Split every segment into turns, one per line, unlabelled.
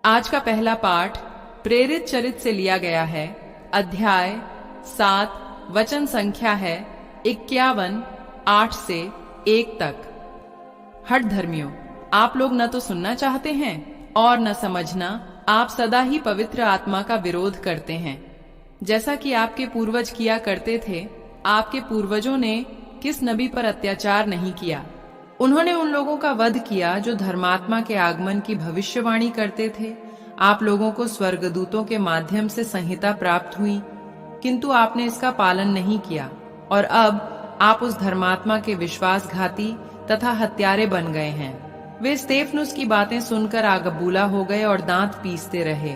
आज का पहला पाठ प्रेरित चरित से लिया गया है। अध्याय 7, वचन संख्या है 51, 8 से 1 तक। हठ धर्मियों, आप लोग न तो सुनना चाहते हैं और न समझना। आप सदा ही पवित्र आत्मा का विरोध करते हैं, जैसा कि आपके पूर्वज किया करते थे। आपके पूर्वजों ने किस नबी पर अत्याचार नहीं किया। उन्होंने उन लोगों का वध किया जो धर्मात्मा के आगमन की भविष्यवाणी करते थे। आप लोगों को स्वर्गदूतों के माध्यम से संहिता प्राप्त हुई, किंतु आपने इसका पालन नहीं किया और अब आप उस धर्मात्मा के विश्वासघाती तथा हत्यारे बन गए हैं। वे स्तेफनुस की बातें सुनकर आगबूला हो गए और दांत पीसते रहे।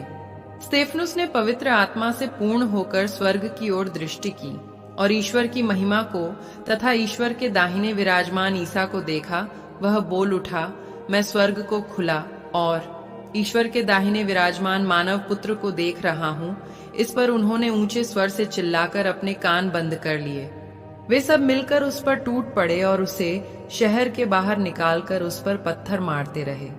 स्तेफनुस ने पवित्र आत्मा से पूर्ण होकर स्वर्ग की ओर दृष्टि की और ईश्वर की महिमा को तथा ईश्वर के दाहिने विराजमान ईसा को देखा। वह बोल उठा, मैं स्वर्ग को खुला और ईश्वर के दाहिने विराजमान मानव पुत्र को देख रहा हूँ। इस पर उन्होंने ऊंचे स्वर से चिल्लाकर अपने कान बंद कर लिए। वे सब मिलकर उस पर टूट पड़े और उसे शहर के बाहर निकालकर उस पर पत्थर मारते रहे।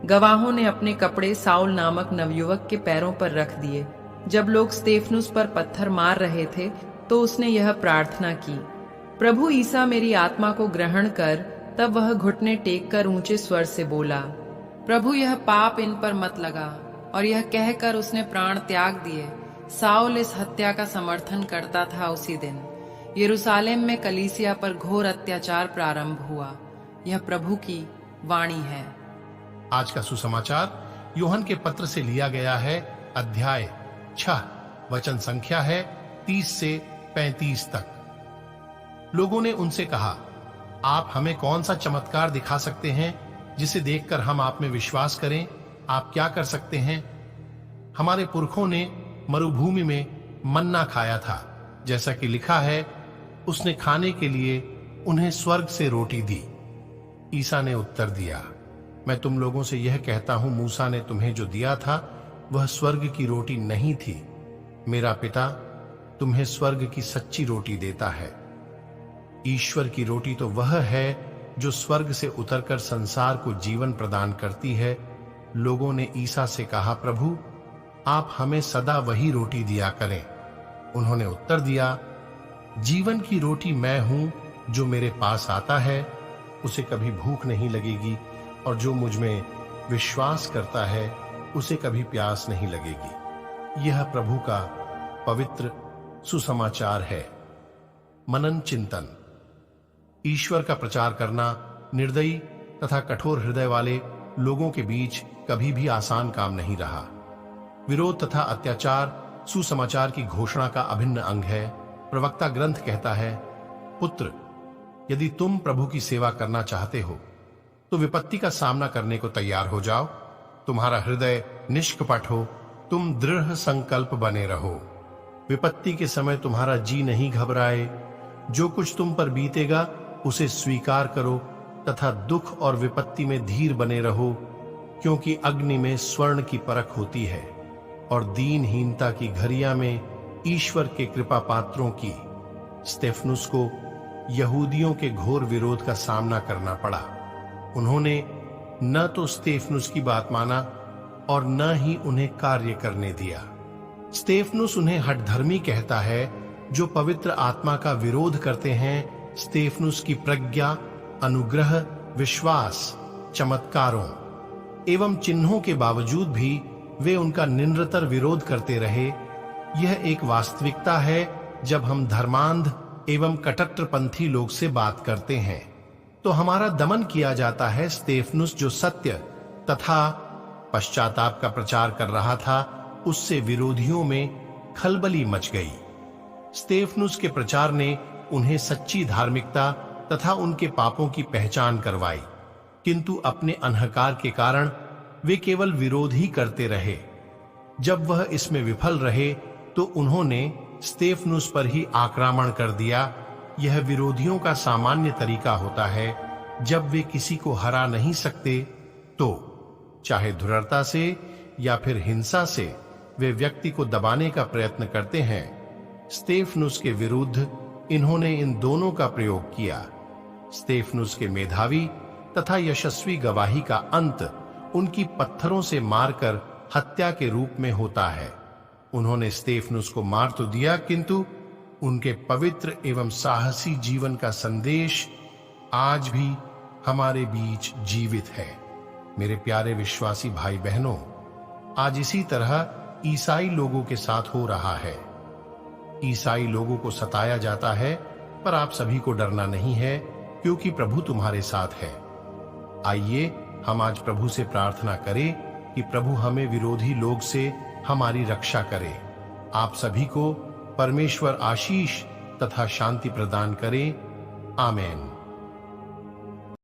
गवाहों ने अपने कपड़े साउल नामक नवयुवक के पैरों पर रख दिए। जब लोग स्तेफनुस पर पत्थर मार रहे थे तो उसने यह प्रार्थना की, प्रभु ईसा मेरी आत्मा को ग्रहण कर। तब वह घुटने टेक कर ऊंचे स्वर से बोला, प्रभु यह पाप इन पर मत लगा। और यह कहकर उसने प्राण त्याग दिए। साउल इस हत्या का समर्थन करता था। उसी दिन यरूशलेम में कलीसिया पर घोर अत्याचार प्रारंभ हुआ। यह प्रभु की वाणी है।
आज का सुसमाचार यूहन्ना के पत्र से लिया गया है। अध्याय 6, वचन संख्या है 30 से 35 तक। लोगों ने उनसे कहा, आप हमें कौन सा चमत्कार दिखा सकते हैं जिसे देखकर हम आप में विश्वास करें? आप क्या कर सकते हैं? हमारे पुरखों ने मरुभूमि में मन्ना खाया था, जैसा कि लिखा है, उसने खाने के लिए उन्हें स्वर्ग से रोटी दी। ईसा ने उत्तर दिया, मैं तुम लोगों से यह कहता हूं, मूसा ने तुम्हें जो दिया था वह स्वर्ग की रोटी नहीं थी। मेरा पिता तुम्हें स्वर्ग की सच्ची रोटी देता है। ईश्वर की रोटी तो वह है जो स्वर्ग से उतरकर संसार को जीवन प्रदान करती है। लोगों ने ईसा से कहा, प्रभु आप हमें सदा वही रोटी दिया करें। उन्होंने उत्तर दिया, जीवन की रोटी मैं हूं। जो मेरे पास आता है उसे कभी भूख नहीं लगेगी और जो मुझ में विश्वास करता है उसे कभी प्यास नहीं लगेगी। यह प्रभु का पवित्र सुसमाचार है। मनन चिंतन। ईश्वर का प्रचार करना निर्दयी तथा कठोर हृदय वाले लोगों के बीच कभी भी आसान काम नहीं रहा। विरोध तथा अत्याचार सुसमाचार की घोषणा का अभिन्न अंग है। प्रवक्ता ग्रंथ कहता है, पुत्र यदि तुम प्रभु की सेवा करना चाहते हो तो विपत्ति का सामना करने को तैयार हो जाओ। तुम्हारा हृदय निष्कपट हो, तुम दृढ़ संकल्प बने रहो। विपत्ति के समय तुम्हारा जी नहीं घबराए। जो कुछ तुम पर बीतेगा उसे स्वीकार करो तथा दुख और विपत्ति में धीर बने रहो, क्योंकि अग्नि में स्वर्ण की परख होती है और दीनहीनता की घड़ियां में ईश्वर के कृपा पात्रों की। स्तेफनुस को यहूदियों के घोर विरोध का सामना करना पड़ा। उन्होंने न तो स्तेफनुस की बात माना और न ही उन्हें कार्य करने दिया। स्तेफनुस उन्हें हठधर्मी कहता है जो पवित्र आत्मा का विरोध करते हैं। स्तेफनुस की प्रज्ञा, अनुग्रह, विश्वास, चमत्कारों एवं चिन्हों के बावजूद भी वे उनका निरंतर विरोध करते रहे। यह एक वास्तविकता है जब हम धर्मांध एवं कट्टरपंथी लोग से बात करते हैं तो हमारा दमन किया जाता है। स्तेफनुस जो सत्य तथा पश्चाताप का प्रचार कर रहा था, उससे विरोधियों में खलबली मच गई। स्तेफनुस के प्रचार ने उन्हें सच्ची धार्मिकता तथा उनके पापों की पहचान करवाई, किंतु अपने अहंकार के कारण वे केवल विरोध ही करते रहे। जब वह इसमें विफल रहे तो उन्होंने स्तेफनुस पर ही आक्रमण कर दिया। यह विरोधियों का सामान्य तरीका होता है। जब वे किसी को हरा नहीं सकते तो चाहे धुरता से या फिर हिंसा से वे व्यक्ति को दबाने का प्रयत्न करते हैं। स्तेफनुस के विरुद्ध इन्होंने इन दोनों का प्रयोग किया। स्तेफनुस के मेधावी तथा यशस्वी गवाही का अंत उनकी पत्थरों से मारकर हत्या के रूप में होता है। उन्होंने स्तेफनुस को मार तो दिया, किंतु उनके पवित्र एवं साहसी जीवन का संदेश आज भी हमारे बीच जीवित है। मेरे प्यारे विश्वासी भाई बहनों, आज इसी तरह ईसाई लोगों के साथ हो रहा है। ईसाई लोगों को सताया जाता है, पर आप सभी को डरना नहीं है, क्योंकि प्रभु तुम्हारे साथ है। आइए हम आज प्रभु से प्रार्थना करें कि प्रभु हमें विरोधी लोग से हमारी रक्षा करे। आप सभी को परमेश्वर आशीष तथा शांति प्रदान करे। आमेन।